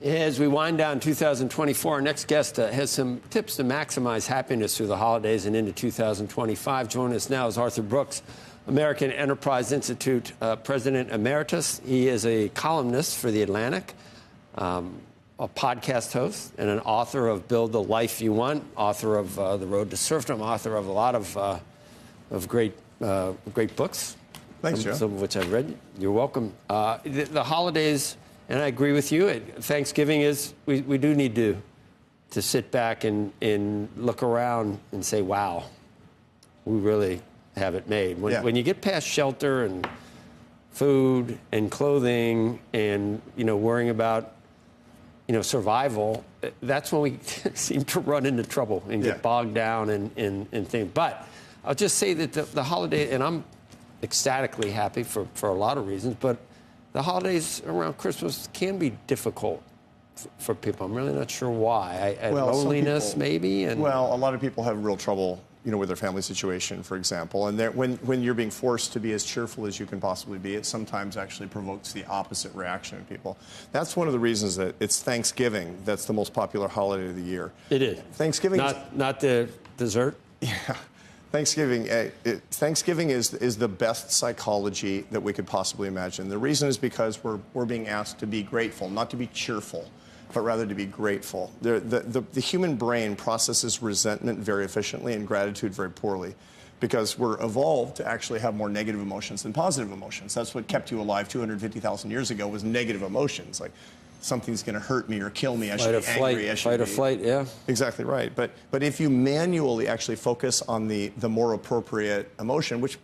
As we wind down 2024, our next guest has some tips to maximize happiness through the holidays and into 2025. Joining us now is Arthur Brooks, American Enterprise Institute President Emeritus. He is a columnist for The Atlantic, a podcast host, and an author of Build the Life You Want, author of The Road to Serfdom, author of a lot of great books. Thanks, Joe. Some of which I've read. You're welcome. The holidays... And I agree with you. Thanksgiving is, we do need to sit back and look around and say, wow, we really have it made. When you get past shelter and food and clothing and, worrying about, survival, that's when we seem to run into trouble and get bogged down in things. But I'll just say that the holiday, and I'm ecstatically happy for a lot of reasons, but the holidays around Christmas can be difficult for people. I'm really not sure why. Loneliness, maybe? Well, a lot of people have real trouble, with their family situation, for example. And when you're being forced to be as cheerful as you can possibly be, it sometimes actually provokes the opposite reaction in people. That's one of the reasons that it's Thanksgiving that's the most popular holiday of the year. It is. Thanksgiving not the dessert? Yeah. Thanksgiving is the best psychology that we could possibly imagine. The reason is because we're being asked to be grateful, not to be cheerful, but rather to be grateful. The human brain processes resentment very efficiently and gratitude very poorly, because we're evolved to actually have more negative emotions than positive emotions. That's what kept you alive 250,000 years ago, was negative emotions, like something's going to hurt me or kill me. I should be angry. Fight or flight, yeah. Exactly right. But if you manually actually focus on the more appropriate emotion, which,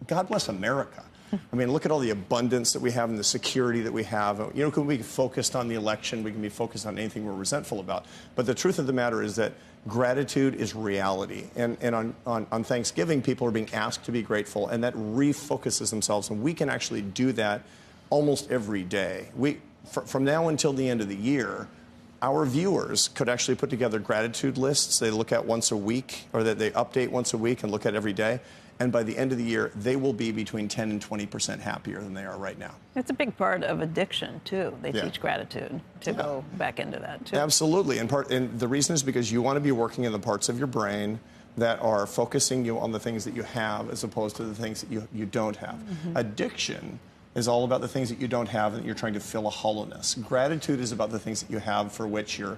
God bless America. I mean, look at all the abundance that we have and the security that we have. We can be focused on the election. We can be focused on anything we're resentful about. But the truth of the matter is that gratitude is reality. And on Thanksgiving, people are being asked to be grateful, and that refocuses themselves. And we can actually do that almost every day. From now until the end of the year, our viewers could actually put together gratitude lists they look at once a week, or that they update once a week and look at every day. And by the end of the year, they will be between 10 and 20% happier than they are right now. It's a big part of addiction, too. They teach gratitude to go back into that, too. Absolutely. And the reason is because you want to be working in the parts of your brain that are focusing you on the things that you have as opposed to the things that you don't have. Mm-hmm. Addiction is all about the things that you don't have and that you're trying to fill a hollowness. Gratitude is about the things that you have for which you're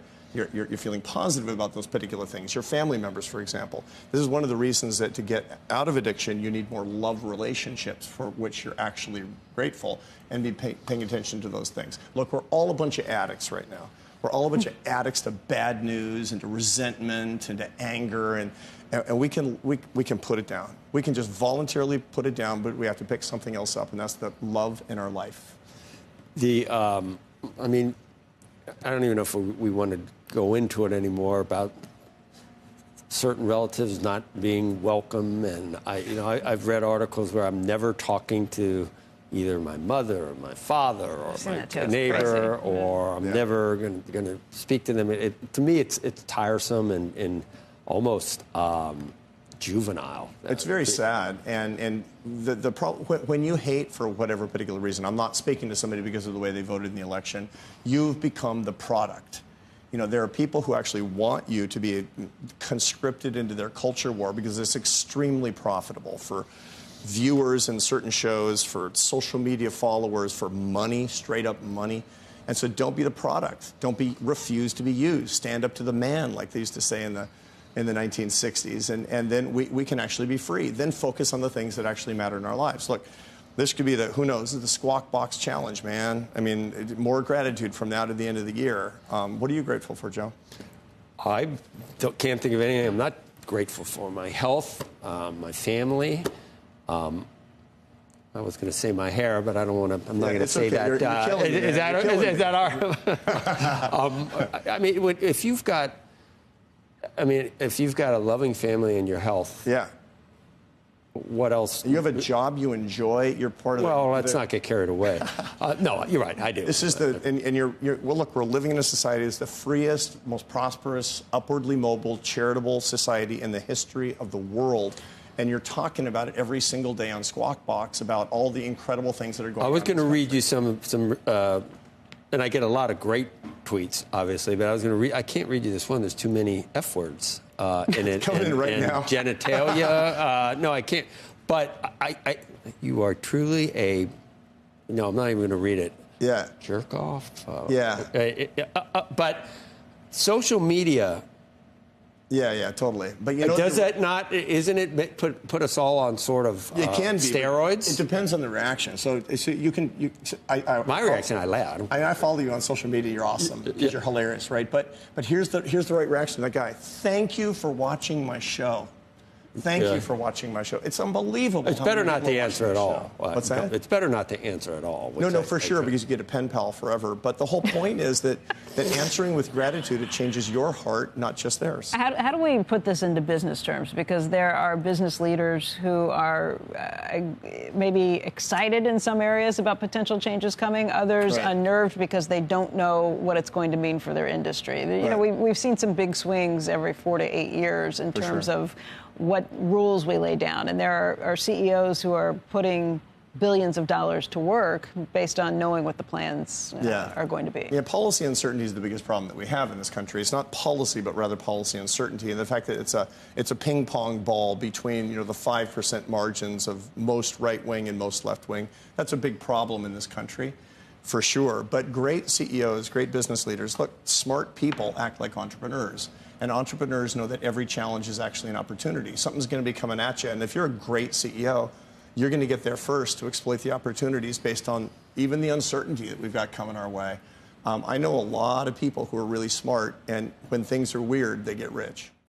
feeling positive about those particular things. Your family members, for example. This is one of the reasons that to get out of addiction, you need more love relationships for which you're actually grateful, and be paying attention to those things. Look, we're all a bunch of addicts right now. We're all a bunch of addicts to bad news and to resentment and to anger, and we can put it down. We can just voluntarily put it down, but we have to pick something else up, and that's the love in our life. I mean, I don't even know if we want to go into it anymore about certain relatives not being welcome, and I've read articles where I'm never talking to either my mother or my father or my neighbor, or I'm never going to speak to them. To me, it's tiresome and almost juvenile. It's very sad, and the problem when you hate for whatever particular reason. I'm not speaking to somebody because of the way they voted in the election. You've become the product. There are people who actually want you to be conscripted into their culture war because it's extremely profitable for viewers in certain shows, for social media followers, for money, straight up money. And so don't be the product. Don't refuse to be used. Stand up to the man, like they used to say in the 1960s, and then we can actually be free. Then focus on the things that actually matter in our lives. Look, this could be the Squawk Box challenge, man. I mean, more gratitude from now to the end of the year. What are you grateful for, Joe? I can't think of anything I'm not grateful for. My health, my family. I was going to say my hair, but I don't want to. I'm not going to say that. You're killing me, is that our? I mean, if you've got a loving family and your health, what else? You have a job you enjoy. You're part of. Well, let's not get carried away. No, you're right. I do. This is well, look, we're living in a society that's the freest, most prosperous, upwardly mobile, charitable society in the history of the world. And you're talking about it every single day on Squawk Box about all the incredible things that are going on. I was going to read you some, and I get a lot of great tweets, obviously, but I was going to read. I can't read you this one. There's too many F words in it. Coming in right now. Genitalia. No, I can't. But you are truly a. No, I'm not even going to read it. Yeah. Jerk off. But social media. Yeah, totally. But you know, does that not? Isn't it put us all on sort of it can be, steroids? It depends on the reaction. So you can. My reaction, I laugh. I follow you on social media. You're awesome. Because you're hilarious, right? But here's the right reaction. That guy. Thank you for watching my show. Thank you for watching my show. It's unbelievable. It's better not to answer at all. What's that? It's better not to answer at all. No, for sure, because you get a pen pal forever. But the whole point is that answering with gratitude, it changes your heart, not just theirs. How do we put this into business terms? Because there are business leaders who are maybe excited in some areas about potential changes coming, others unnerved because they don't know what it's going to mean for their industry. You know, we've seen some big swings every 4 to 8 years in terms of what rules we lay down. And there are CEOs who are putting billions of dollars to work based on knowing what the plans are going to be. Yeah, policy uncertainty is the biggest problem that we have in this country. It's not policy, but rather policy uncertainty. And the fact that it's a ping pong ball between, the 5% margins of most right wing and most left wing. That's a big problem in this country, for sure. But great CEOs, great business leaders, look, smart people act like entrepreneurs. And entrepreneurs know that every challenge is actually an opportunity. Something's going to be coming at you. And if you're a great CEO, you're going to get there first to exploit the opportunities based on even the uncertainty that we've got coming our way. I know a lot of people who are really smart, and when things are weird, they get rich.